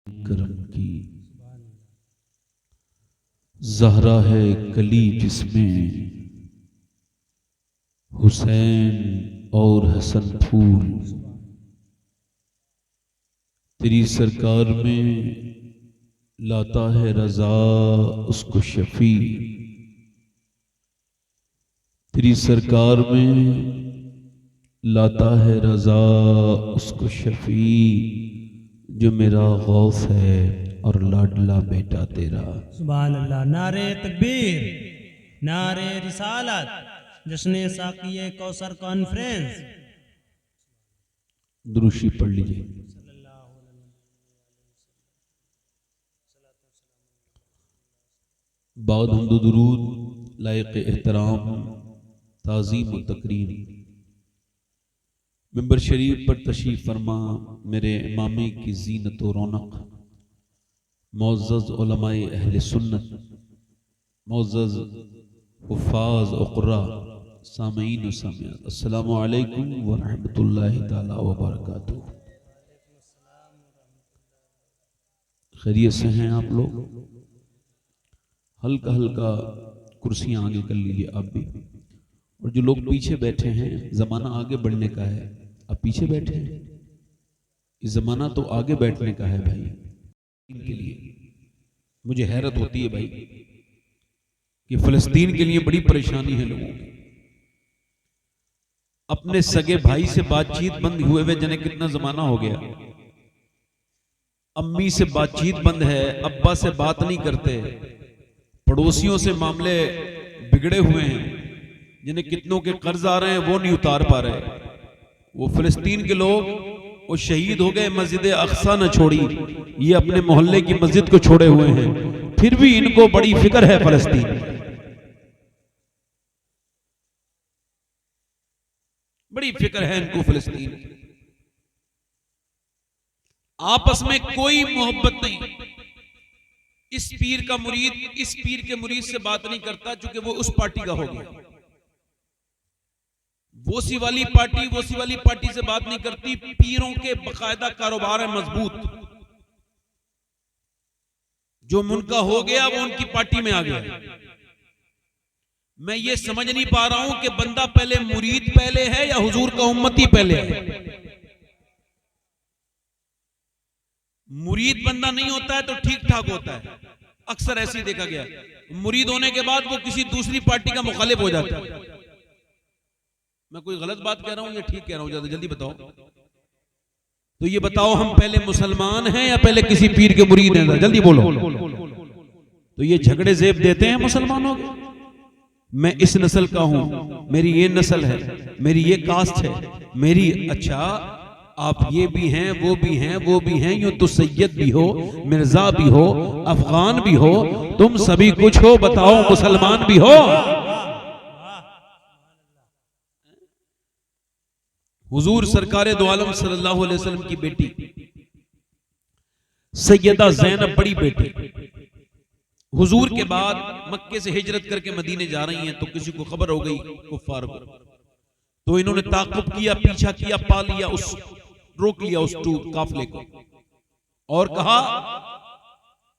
करम की ज़हरा है कली जिसमें हुसैन और हसन फूल। तेरी सरकार में लाता है रज़ा उसको शफी। तेरी सरकार में लाता है रज़ा उसको शफी, जो मेरा गौस है और लाडला बेटा तेरा। सुभान अल्लाह। नारे तकबीर, नारे रिसालत, जश्न साकिए कौसर कॉन्फ्रेंस। दुरूशी पढ़ लीजिए। बाद हमदो दुरूद लायक एहतराम ताज़ीम व तकरीम मिंबर शरीफ पर तशरीफ फरमा मेरे इमामे की जीनत व रौनक, मुअज़्ज़ज़ उलमाए अहले सुन्नत, मुअज़्ज़ज़ हुफ़ाज़ व क़ुर्रा, सामीईन व सामियात, अस्सलामु अलैकुम व रहमतुल्लाहि ताला व बरकातुहू। खैरियत से हैं आप लोग? हल्का हल्का कुर्सियां आगे कर लीजिए आप भी। और जो लोग पीछे बैठे हैं, जमाना आगे बढ़ने का है, अब पीछे बैठे हैं। इस जमाना तो आगे बैठने का है भाई। इनके लिए मुझे हैरत होती है भाई कि फिलिस्तीन के लिए बड़ी परेशानी है लोगों की। अपने सगे भाई से बातचीत बंद हुए हुए जने कितना जमाना हो गया। अम्मी से बातचीत बंद है, अब्बा से बात नहीं करते, पड़ोसियों से मामले बिगड़े हुए हैं, जिन्हें कितनों के कर्ज आ रहे हैं वो नहीं उतार पा रहे। वो फिलिस्तीन के लोग वो शहीद हो गए, मस्जिद अक्सा न छोड़ी, ये अपने मोहल्ले की मस्जिद को छोड़े हुए हैं, फिर भी इनको बड़ी फिक्र है फिलिस्तीन, बड़ी फिक्र है इनको फिलिस्तीन। आपस में कोई मोहब्बत नहीं। इस पीर का मुरीद इस पीर के मुरीद से बात नहीं करता, चूंकि वो उस पार्टी का हो गया। वो सी वाली पार्टी से बात नहीं करती। पीरों के बकायदा कारोबार है मजबूत। जो उनका हो गया वो उनकी पार्टी में आ गया। मैं ये समझ नहीं पा रहा हूं कि बंदा पहले मुरीद पहले है या हुजूर का उम्मती पहले है। मुरीद बंदा नहीं होता है तो ठीक ठाक होता है, अक्सर ऐसे ही देखा गया। मुरीद होने के बाद वो किसी दूसरी पार्टी का मुखालिफ हो जाता है। मैं कोई गलत बात कह रहा हूं या ठीक कह रहा हूं? जल्दी बताओ। तो ये बताओ, हम पहले मुसलमान हैं या पहले किसी पीर के मुरीद हैं? जल्दी बोलो। तो ये झगड़े जेब देते हैं मुसलमानों के। मैं इस नस्ल का हूं, मेरी ये नस्ल है, मेरी ये कास्ट है, मेरी। अच्छा, आप ये भी हैं, वो भी हैं, वो भी हैं, यूं तो सैयद भी हो, मिर्जा भी हो, अफगान भी हो, तुम सभी कुछ हो, बताओ मुसलमान भी हो। हुजूर सरकारे दो आलम सल्लल्लाहु अलैहि वसल्लम की बेटी सैयदा ज़ैनब बड़ी बेटी हुजूर के बाद मक्के से हिजरत करके मदीने जा रही हैं, तो किसी को खबर हो गई कुफ्फार को, तो इन्होंने ताक़ुब किया, पीछा किया, पा लिया, रोक लिया उस काफले को, और कहा,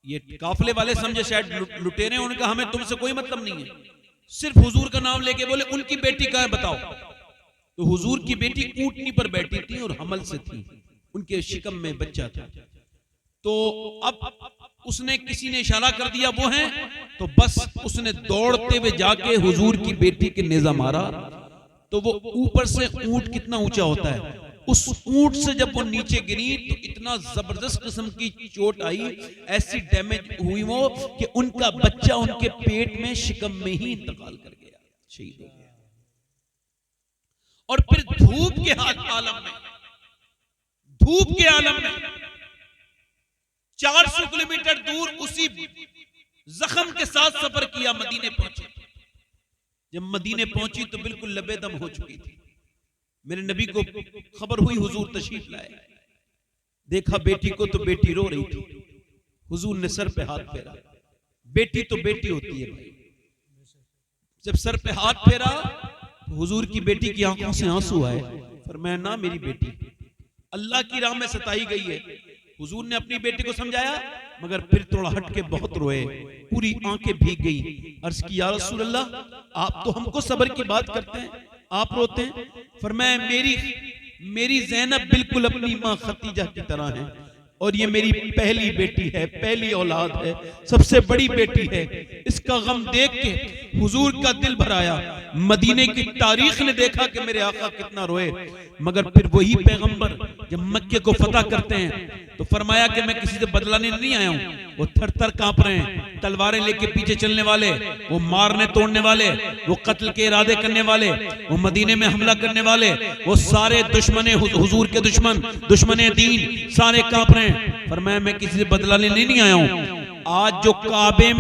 ये काफले वाले समझे शायद लुटेरे, उन्होंने कहा हमें तुमसे कोई मतलब नहीं है, सिर्फ हुजूर का नाम लेके बोले उनकी बेटी कहाँ है बताओ। तो हुजूर की बेटी ऊंटनी पर बैठी थी और हमल से थी, उनके शिकम में बच्चा था। तो अब उसने, किसी ने इशारा कर दिया वो है, तो बस उसने दौड़ते हुए जाके हुजूर की बेटी के नेजा मारा। तो वो ऊपर से ऊंट कितना ऊंचा होता है, उस ऊंट से जब वो नीचे गिरी तो इतना जबरदस्त किस्म की चोट आई, ऐसी डैमेज हुई वो कि उनका बच्चा उनके पेट में शिकम में ही इंतकाल कर गया, शहीद हो गया। और फिर धूप के आलम में 400 किलोमीटर दूर उसी जख्म के साथ सफर किया, मदीने पहुंचे। जब मदीने पहुंची तो बिल्कुल लबेदम हो चुकी थी। मेरे नबी को खबर हुई, हुजूर तशरीफ लाए, देखा बेटी को तो बेटी रो रही थी। हुजूर ने सर पे हाथ फेरा। बेटी तो बेटी होती है भाई। जब सर पे हाथ फेरा तो हुजूर की बेटी की आंखों से आंसू आए। फरमाया ना मेरी बेटी अल्लाह की राह में सताई गई है, हुजूर ने अपनी बेटी को समझाया, मगर फिर थोड़ा हट के बहुत रोए, पूरी आंखें भीग गई। अर्ज की या रसूल अल्लाह, आप तो हमको सब्र की बात करते हैं, आप रोते हैं। फरमाया मेरी ज़ैनब बिल्कुल अपनी माँ खतीजा की तरह है, और ये मेरी पहली बेटी है, पहली औलाद है, सबसे बड़ी बेटी है। इसका गम देख के हुजूर का दिल भर आया। मदीने की तारीख ने देखा कि मेरे आका कितना रोए, मगर फिर वही पैगंबर जब मक्के को फतह करते हैं तो फरमाया कि मैं किसी से बदलाने नहीं आया हूं। वो थर थर कांप रहे हैं, तलवारें लेके पीछे चलने वाले, वो मारने तोड़ने वाले, वो कत्ल के इरादे करने वाले, वो मदीने में हमला करने वाले, वो सारे दुश्मन हुजूर के दुश्मन दीन सारे कांप रहे हैं। फरमाया मैं किसी से बदलाने नहीं आया हूं। आज जो काबे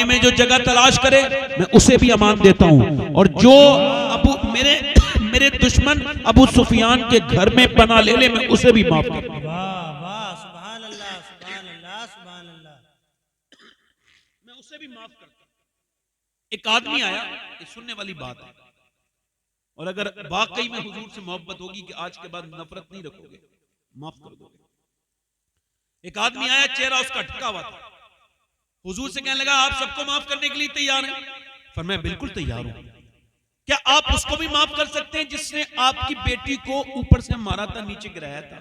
में जो जगह तलाश करे मैं उसे भी अमान देता हूं, और जो अबू मेरे दुश्मन अबू सुफियान के घर में पना ले मैं उसे भी माफ कर। मैं उसे भी माफ करता। एक आदमी आया, ये सुनने वाली बात है, और अगर वाकई में हुजूर से मोहब्बत होगी कि आज के बाद नफरत नहीं रखोगे, माफ कर दोगे। एक आदमी आया, चेहरा उसका ढका हुआ था, हुजूर से कहने लगा आप सबको माफ करने के लिए तैयार हैं? फरमाया बिल्कुल तैयार हूं। क्या आप उसको भी माफ कर सकते हैं जिसने आपकी बेटी को ऊपर से मारा था, नीचे गिराया था?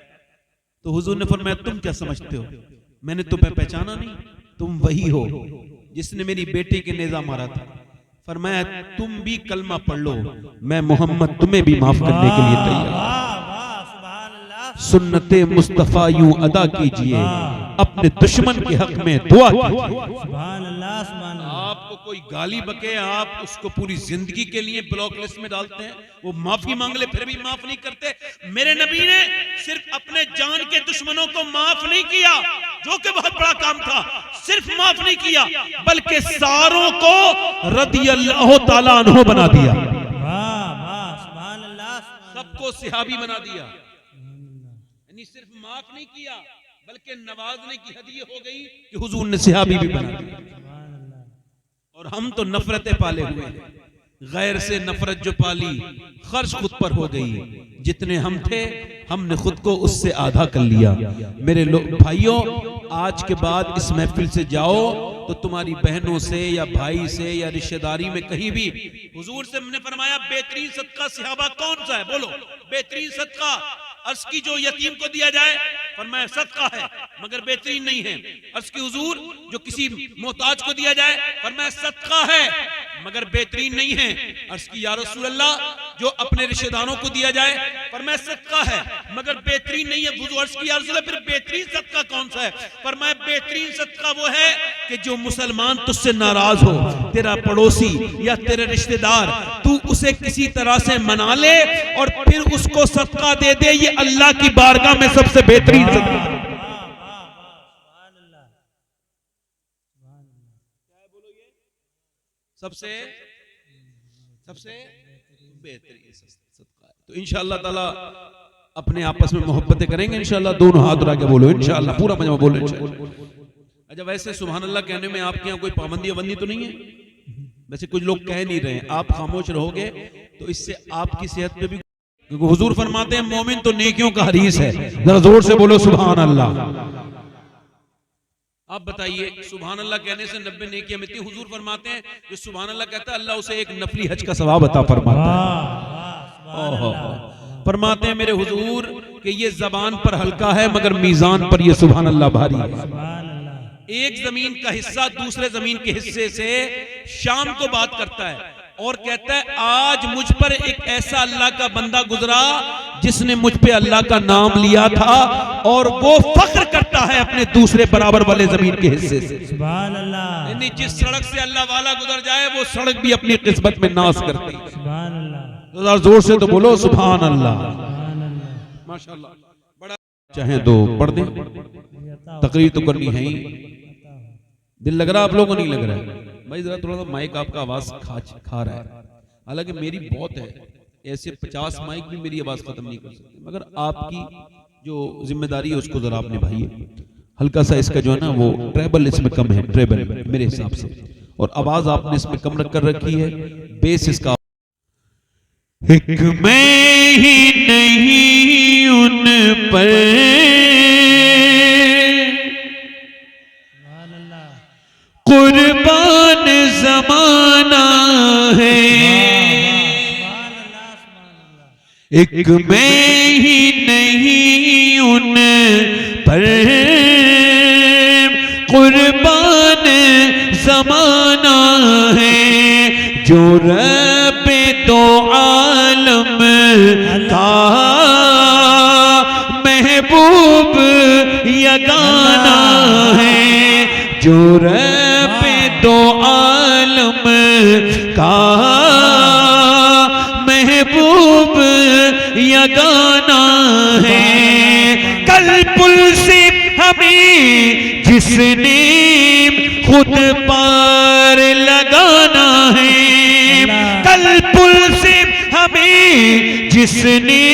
तो हुजूर ने फरमाया तुम क्या समझते हो, मैंने तुम्हें पहचाना नहीं, तुम वही हो जिसने मेरी बेटी के नेजा मारा था। फरमाया तुम भी कलमा पढ़ लो, मैं मोहम्मद तुम्हें भी माफ करने के लिए तैयार। सुन्नते मुस्तफा यूं अदा कीजिए, अपने दुश्मन के हक में दुआ कीजिए। आपको कोई गाली बके, आप उसको पूरी जिंदगी के लिए ब्लॉक लिस्ट में डालते हैं, वो माफी मांग ले फिर भी माफ नहीं करते। मेरे नबी ने सिर्फ अपने जान के दुश्मनों को माफ नहीं किया, जो कि बहुत बड़ा काम था, सिर्फ माफ नहीं किया बल्कि सारों को रदियल्लाहु ताला अन्हु बना दिया, सबको सिहाबी बना दिया। यानी सिर्फ माफ नहीं किया बल्कि नवाजने की हदीयत हो गई कि हुजूर ने सिहाबी भी बना दिया। और हम तो नफरतें पाले हुए हैं, गैर से नफरत जो पाली खर्च खुद पर हो गई। जितने हम थे हमने खुद को उससे आधा कर लिया। मेरे भाइयों, आज के बाद इस महफिल से जाओ तो तुम्हारी बहनों से या भाई से या रिश्तेदारी में कहीं भी हुजूर से हमने फरमाया बेहतरीन सदका सहाबा कौन सा है? बोलो बेहतरीन सदका। अर्ज की जो यतीम को दिया जाए, फरमाया सदका है मगर बेहतरीन नहीं है। अर्ज की हुजूर जो किसी मोहताज को दिया जाए, फरमाया सदका है मगर बेहतरीन नहीं है। अर्ज की या रसूल अल्लाह जो अपने रिश्तेदारों को दिया जाए, फरमाया सदका है मगर बेहतरीन नहीं है। हुजूर अर्ज की या रसूल अल्लाह फिर बेहतरीन सदका कौन सा है? फरमाया बेहतरीन सदका वो है कि जो मुसलमान तुझसे नाराज हो, तेरा पड़ोसी या तेरे रिश्तेदार, तू उसे किसी तरह से मना ले और फिर उसको सदका दे दे। ये अल्लाह की बारगाह में सबसे बेहतरीन सदका। सबसे बेहतरीन सदका है। तो इंशाअल्लाह ताला अपने आपस में मोहब्बतें करेंगे इंशाअल्लाह। दोनों हाथ उठा के बोलो इंशाअल्लाह, पूरा मजमा बोलो इंशाअल्लाह। अच्छा, वैसे सुभान अल्लाह कहने में आपके यहाँ कोई पाबंदी वबंदी तो नहीं है? वैसे कुछ लोग कह नहीं रहे हैं, आप खामोश रहोगे तो इससे आपकी सेहत पे भी, क्योंकि हुजूर फरमाते हैं मोमिन तो नेकियों का हरीस है। जरा जोर से बोलो सुभान अल्लाह। आप बताइए सुभान अल्लाह कहने से 90 नेकियां मिलती। हुजूर फरमाते हैं जो सुभान अल्लाह कहता है अल्लाह उसे एक नफली हज का सवाब अता फरमाता है। फरमाते हैं मेरे हुजूर कि ये जबान पर हल्का है मगर मीजान पर ये सुभान अल्लाह भारी है। एक जमीन का हिस्सा दूसरे जमीन के हिस्से से शाम को बात करता है और कहता है आज मुझ पर एक ऐसा अल्लाह का बंदा गुजरा जिसने मुझ पे अल्लाह का नाम लिया था, और वो फख्र करता है अपने दूसरे बराबर वाले जमीन के हिस्से से। सुभान अल्लाह। यानी जिस सड़क से अल्लाह वाला गुजर जाए वो सड़क भी अपनी किस्मत में नाश करती है। सुभान अल्लाह। जोर से तो बोलो सुभान अल्लाह। माशाअल्लाह। बड़ा चाहे तो पढ़ दें, तकरीर तो करनी है ही। दिल लग रहा आप लोगों को नहीं लग रहा है? भाई जरा थोड़ा सा माइक आपका आवाज खा रहा है, हालांकि मेरी बहुत है, ऐसे 50 माइक भी मेरी आवाज खत्म नहीं कर सकते, मगर आपकी जो जिम्मेदारी है उसको जरा आप निभाइए। हल्का सा इसका जो है ना वो ट्रेबल इसमें कम है, ट्रेबल मेरे हिसाब से, और आवाज आपने इसमें कम रख कर रखी है। बेस इसका मैं ही नहीं उन पर जमाना है, एक मैं ही नहीं उन पर कुर्बान जमाना है, जो रब दो आलम का महबूब यगाना है, जो रब दो आलम का महबूब यगाना है। कल पुल से हमें जिसने खुद पार लगाना है, कल पुल से हमें जिसने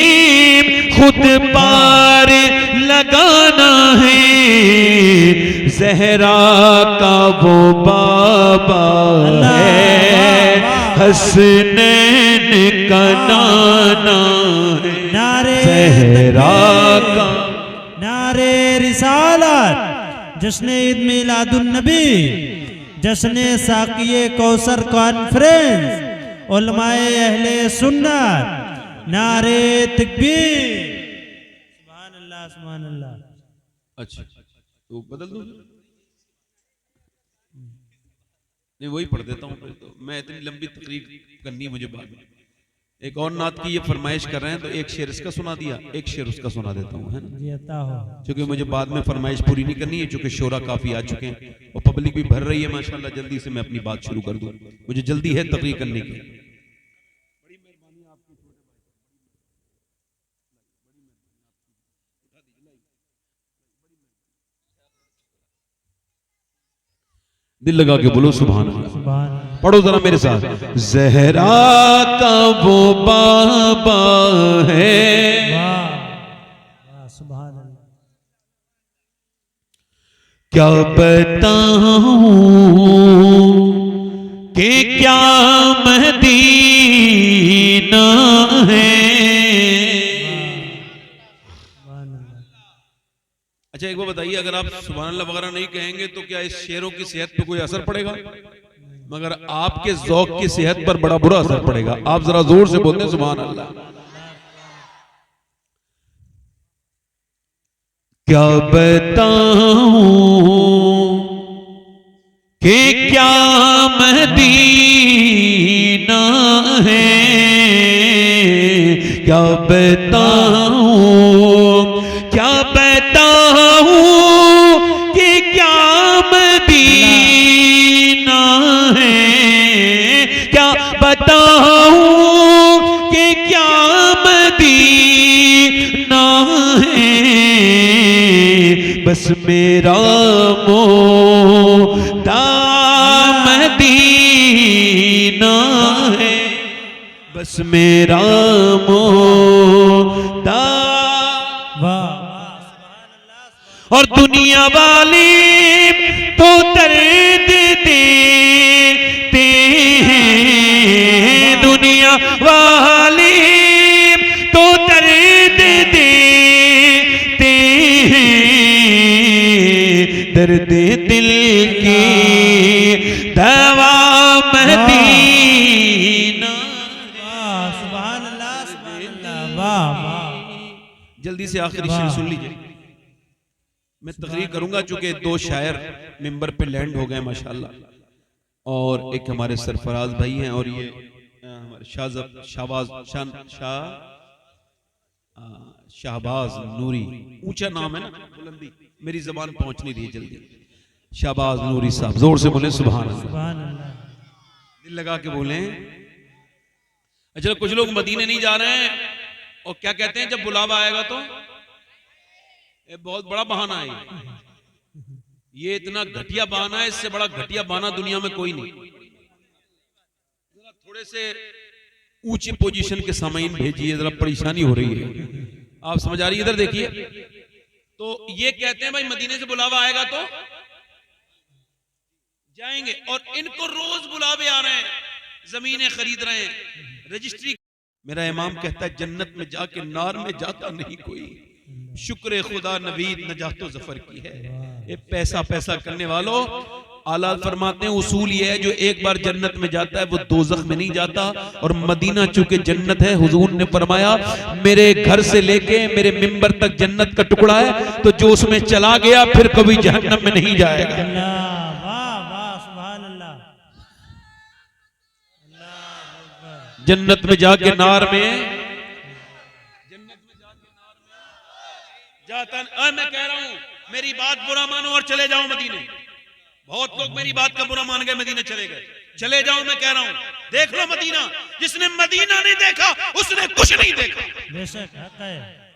खुद पार लगाना है, ज़हरा का वो बाबा है, हसनैन का नाना है, ज़हरा का नारे रिसालत, जश्न ईद मिलादुन नबी, जश्न साकिये कौसर कॉन्फ्रेंस, उलमाए अहले सुन्नत, नारे तकबीर। सुभान अल्लाह, सुभान अल्लाह। अच्छा तो बदल दूं? नहीं वही पढ़ देता हूँ, तो मैं इतनी लंबी तकरीर करनी है मुझे बाद में। एक और नात की ये फरमाइश कर रहे हैं तो एक शेर इसका सुना दिया, एक शेर उसका सुना देता हूँ, है ना, जी अता हो। क्योंकि मुझे बाद में फरमाइश पूरी नहीं करनी है, क्योंकि शोरा काफी आ चुके हैं और पब्लिक भी भर रही है माशाल्लाह। जल्दी से मैं अपनी बात शुरू कर दूं, मुझे जल्दी है तकरीर करने की। दिल लगा के बोलो सुभान अल्लाह। सुभान पढ़ो जरा मेरे साथ। ज़हरा का वो बाबा है, वाह वाह, सुभान अल्लाह। क्या बताऊं कि क्या मदीना है। सुभान अल्लाह। अच्छा एक बार बताइए, अगर आप सुभान अल्लाह वगैरह नहीं कहेंगे तो क्या इस शेरों की सेहत पे कोई असर पड़ेगा? मगर आपके ज़ौक़ की सेहत पर बड़ा बुरा असर पड़ेगा। आप जरा जोर से बोलते हैं सुभान अल्लाह। क्या बताऊं कि क्या मदीना है, क्या बताऊं, क्या बताऊं कि क्या मदीना है, क्या बताऊं कि क्या मदीना है, बस मेरा मोदा मदीना है, बस मेरा मोदा। वाह और दुनिया वाले तो दर्द देते हैं, दुनिया वाले तो दर्द देते हैं, दर्द दिल की दवा मदीना। वाह, सुभान अल्लाह, सुभान अल्लाह, वाह वाह। जल्दी से आखिरी शेर सुन लीजिए। मैं तकरीर करूंगा चूंकि दो शायर मिंबर पे लैंड हो गए माशाल्लाह, और एक हमारे सरफराज भाई हैं और ये हमारे शाहबाज नूरी, ऊंचा नाम है ना, बुलंदी मेरी जबान पहुंच नहीं रही जल्दी। शाहबाज नूरी साहब, जोर से बोले सुभान अल्लाह, सुभान अल्लाह। दिल लगा के बोले। अच्छा कुछ लोग मदीने नहीं जा रहे हैं और क्या कहते हैं, जब बुलावा आएगा तो ये बहुत बड़ा बहाना है, ये इतना घटिया बहाना है, इससे बड़ा घटिया बहाना दुनिया में कोई नहीं। जरा थोड़े से ऊंची पोजीशन के सामाइन भेजिए, जरा परेशानी हो रही है, आप समझ आ रही है? इधर देखिए, तो ये कहते हैं भाई मदीने से बुलावा आएगा तो जाएंगे, और इनको रोज बुलावे आ रहे हैं, जमीनें खरीद रहे हैं, रजिस्ट्री। मेरा इमाम कहता है जन्नत में जाके नार में जाता नहीं कोई, शुक्र खुदा नवीद नजातो जफर की है। ये पैसा पैसा करने वालों, आला फरमाते हैं उसूल ये है जो एक बार जन्नत में जाता है वो दोज़ख में नहीं जाता। और मदीना चूंकि जन्नत है, हुजूर ने फरमाया मेरे घर से लेके मेरे मिंबर तक जन्नत का टुकड़ा है, तो जो उसमें चला गया फिर कभी जहन्नम में नहीं जाएगा। अल्लाह, वाह वाह, सुभान अल्लाह, अल्लाह अकबर। जन्नत में जाके नार में जाता मैं कह रहा हूं मेरी बात बुरा मानो और चले जाओ मदीने। बहुत लोग मेरी बात का बुरा मान गए, मदीने चले गए। चले जाओ, मैं कह रहा हूं देख लो मदीना। जिसने मदीना नहीं देखा उसने कुछ नहीं देखा। बेशक हक है।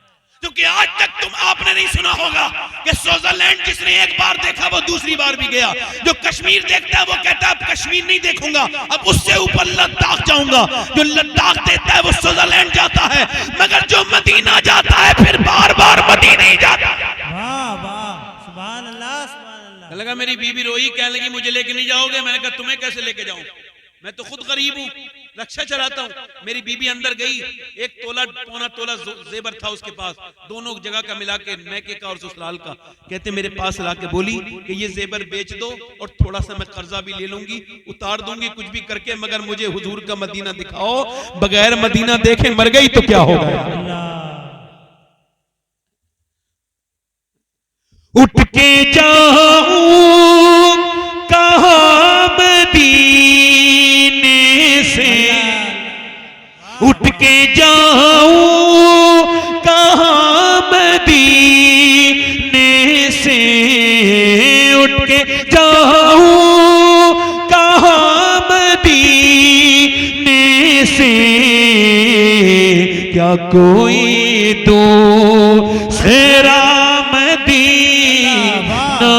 क्योंकि आज तक तुम आपने नहीं सुना होगा कि स्विट्जरलैंड जिसने एक बार देखा वो दूसरी बार भी गया। जो कश्मीर देखता है वो कहता है अब कश्मीर नहीं देखूंगा, अब उससे ऊपर लद्दाख जाऊंगा। जो लद्दाख देखता है वो स्विट्जरलैंड जाता है, मगर जो मदीना जाता है फिर बार बार मदीने ही जाता है। वाह वाह, सुभान अल्लाह, सुभान अल्लाह। लगा मेरी बीबी रोई, कहने लगी मुझे लेके नहीं जाओगे। मैंने कहा तुम्हें कैसे लेके जाऊं, मैं तो खुद गरीब हूं, रक्षा चलाता हूं। मेरी बीबी अंदर गई, 1 तोला पौना तोला जेबर था उसके पास, दोनों जगह का मिला के, मैके का और ससुराल का। कहते मेरे पास लाके बोली कि ये जेबर बेच दो और थोड़ा सा मैं कर्जा भी ले लूंगी, उतार दूंगी कुछ भी करके, मगर मुझे हुजूर का मदीना दिखाओ। बगैर मदीना देखे मर गई तो क्या होगा। उठ के जाऊं कहां मदीने से, उठ के जाऊं कहां मदीने से, उठ के जाऊं कहां मदीने से। क्या कोई दूसरा मदीना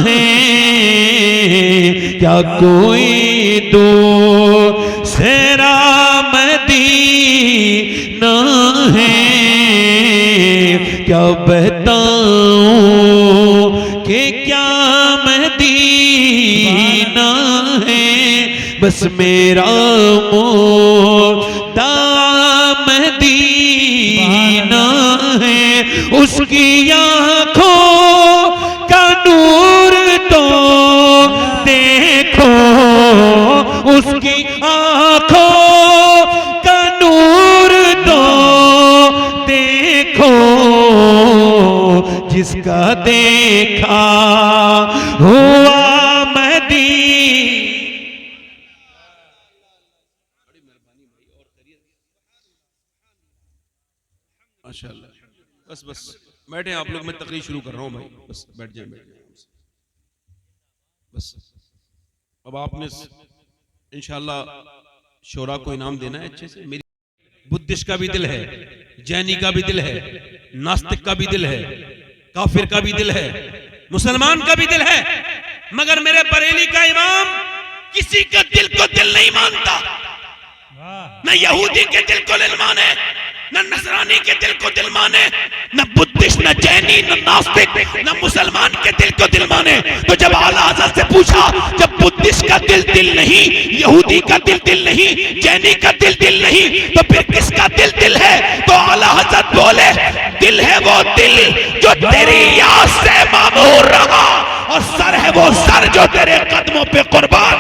है, क्या कोई दूसरा मदीना है। क्या बताऊं कि क्या मदीना है, बस मेरा मोदा मदीना है। उसकी आंखों का नूर तो देखो, उसकी आंखों का नूर तो देखो, जिसका देखा हुआ माशाअल्लाह। बस बस बैठे आप लोग, मैं तकरीर शुरू कर रहा हूं भाई, बस बैठ जाए बस। अब आपने इंशाअल्लाह शोरा को इनाम देना है अच्छे से। मेरी बुद्धिस्ट का भी दिल है, जैनी का भी दिल है, नास्तिक का भी दिल है, काफिर का भी दिल है, मुसलमान का भी दिल है, मगर मेरे बरेली का इमाम किसी का दिल को दिल नहीं मानता। न यहूदी के दिल को दिल माने, न नसरानी के दिल को दिल माने, न बुद्धिस्ट, न जैनी, न नास्तिक, न मुसलमान के दिल को दिल माने। तो जब आला हज़रत से पूछा, जब बुद्धिस्ट का दिल दिल नहीं, यहूदी का दिल दिल नहीं, जैनी का दिल दिल नहीं, तो फिर किसका दिल दिल है? तो आला हज़रत बोले दिल है वो दिल जो तेरी याद से मामूर रहा, और सर है वो सर जो तेरे कदमों पे कुर्बान।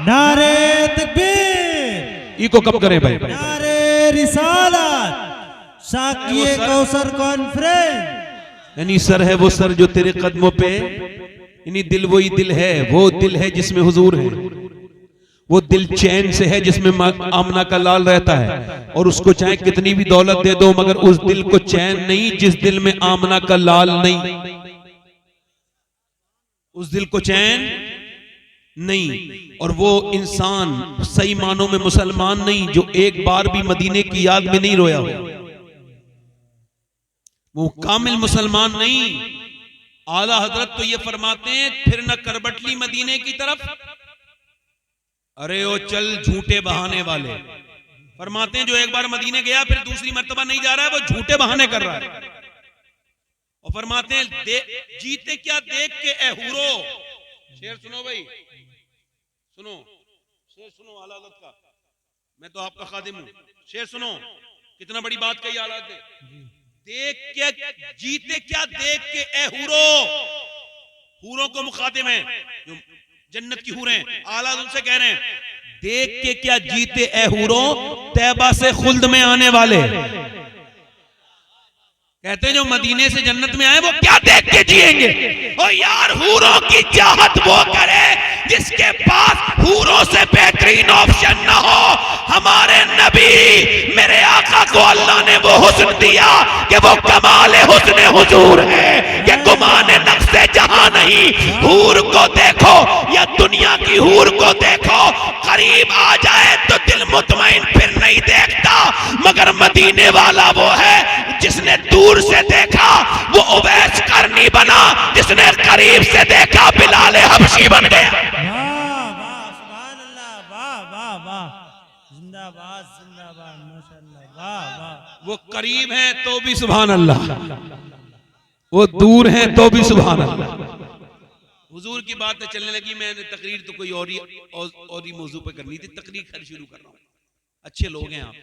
नारे तकबीर, इको कब करे भाई? नारे रिसालत, साकिए कौसर कॉन्फ्रेंस। यानी सर है वो सर जो तेरे कदमों पे, यानी दिल वही दिल है, वो दिल है जिसमें हुजूर है। वो दिल चैन से है जिसमें आमना का लाल रहता है, और उसको चाहे कितनी भी दौलत दे दो मगर उस दिल को चैन नहीं जिस दिल में आमना का लाल नहीं, उस दिल को चैन नहीं। और वो इंसान सही मानों में मुसलमान नहीं जो एक बार भी मदीने की याद में नहीं रोया हो, वो कामिल मुसलमान नहीं। आला हजरत तो ये फरमाते हैं फिर न करबटली मदीने की तरफ, अरे ओ चल झूठे बहाने वाले। फरमाते हैं जो एक बार मदीने गया फिर दूसरी मर्तबा नहीं जा रहा है, वो झूठे बहाने कर रहा है। और फरमाते हैं जीते क्या देख के ए हूरो। शेर सुनो भाई, सुनो शेर सुनो आला हज़रत का, मैं तो आपका खादिम हूं। शेर सुनो, कितना बड़ी बात कही आला ने। देख के जीते क्या देख के ए हूरो, हूरों को मुखातिब है जो जन्नत की हूरें आला उनसे कह रहे हैं, देख के क्या जीते ए हूरों, तैबा से खुल्द में आने वाले। कहते हैं जो मदीने से जन्नत में आए वो क्या देख के जिएंगे। ओ यार, हूरों की चाहत वो करे जिसके पास हूरों से बेहतरीन ऑप्शन ना हो। हमारे नबी मेरे आका को अल्लाह ने वो हुस्न दिया कि वो कमाले हुस्न हुजूर है कि गुमाने नक्शे जहां नहीं। हूर को देखो या दुनिया की हूर को देखो, करीब आ जाए तो दिल मुतमईन फिर नहीं देखता, मगर मदीने वाला वो है जिसने दूर से देखा वो उवैस करनी बना, जिसने करीब से देखा बिलाल हबशी बन गया। वाह वाह सुभान अल्लाह, वाह वाह वाह, जिंदाबाद जिंदाबाद, माशाअल्लाह, वाह वाह। वो करीब है तो भी सुभान अल्लाह, वो दूर है तो भी सुभान अल्लाह। हुजूर की बातें चलने लगी, मैंने तकरीर तो कोई और ही मौजू पे करनी थी, तकरीर शुरू कर रहा हूँ। अच्छे लोग हैं आप।